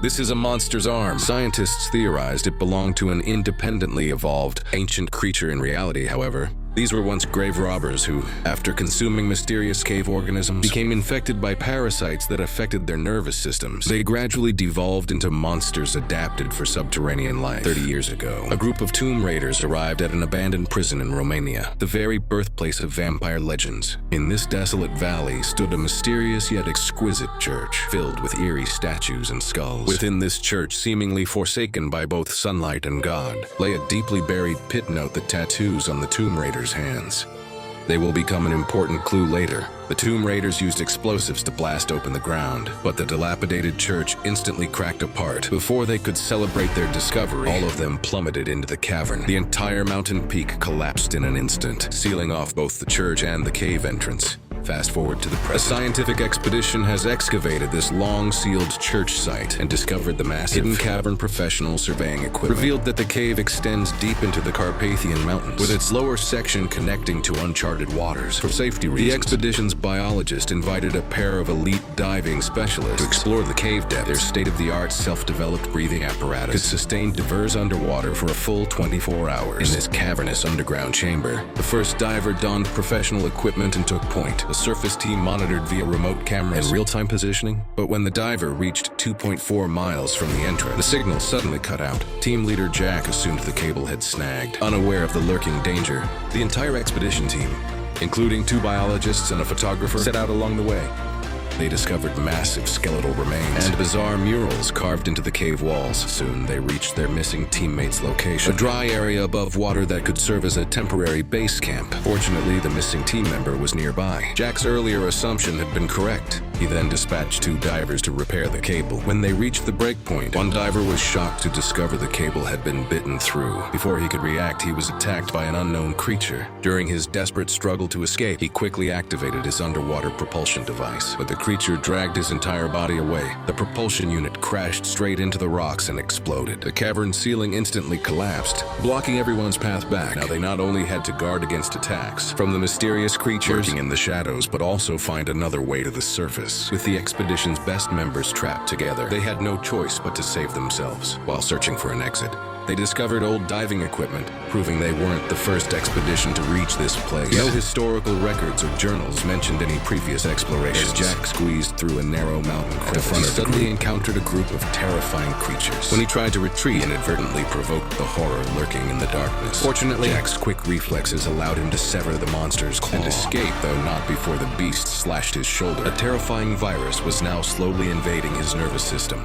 This is a monster's arm. Scientists theorized it belonged to an independently evolved, ancient creature. In reality, however, these were once grave robbers who, after consuming mysterious cave organisms, became infected by parasites that affected their nervous systems. They gradually devolved into monsters adapted for subterranean life. 30 years ago, a group of tomb raiders arrived at an abandoned prison in Romania, the very birthplace of vampire legends. In this desolate valley stood a mysterious yet exquisite church, filled with eerie statues and skulls. Within this church, seemingly forsaken by both sunlight and God, lay a deeply buried pit note that tattoos on the tomb raiders' hands. They will become an important clue later. The tomb raiders used explosives to blast open the ground, but the dilapidated church instantly cracked apart. Before they could celebrate their discovery, all of them plummeted into the cavern. The entire mountain peak collapsed in an instant, sealing off both the church and the cave entrance. Fast forward to the present. A scientific expedition has excavated this long-sealed church site and discovered the massive hidden cavern. Professional surveying equipment revealed that the cave extends deep into the Carpathian Mountains, with its lower section connecting to uncharted waters. For safety reasons, the expedition's biologist invited a pair of elite diving specialists to explore the cave depths. Their state-of-the-art self-developed breathing apparatus could sustain divers underwater for a full 24 hours. In this cavernous underground chamber, the first diver donned professional equipment and took point. The surface team monitored via remote cameras and real-time positioning, but when the diver reached 2.4 miles from the entrance, the signal suddenly cut out. Team leader Jack assumed the cable had snagged. Unaware of the lurking danger, the entire expedition team, including 2 biologists and a photographer, set out along the way. They discovered massive skeletal remains and bizarre murals carved into the cave walls. Soon they reached their missing teammate's location, a dry area above water that could serve as a temporary base camp. Fortunately, the missing team member was nearby. Jack's earlier assumption had been correct. He then dispatched 2 divers to repair the cable. When they reached the breakpoint, one diver was shocked to discover the cable had been bitten through. Before he could react, he was attacked by an unknown creature. During his desperate struggle to escape, he quickly activated his underwater propulsion device, but the creature dragged his entire body away. The propulsion unit crashed straight into the rocks and exploded. The cavern ceiling instantly collapsed, blocking everyone's path back. Now they not only had to guard against attacks from the mysterious creatures lurking in the shadows, but also find another way to the surface. With the expedition's best members trapped together, they had no choice but to save themselves. While searching for an exit, they discovered old diving equipment, proving they weren't the first expedition to reach this place. No historical records or journals mentioned any previous explorations. As Jack squeezed through a narrow mountain crevice, he suddenly encountered a group of terrifying creatures. When he tried to retreat, he inadvertently provoked the horror lurking in the darkness. Fortunately, Jack's quick reflexes allowed him to sever the monster's claw and escape, though not before the beast slashed his shoulder. A terrifying virus was now slowly invading his nervous system.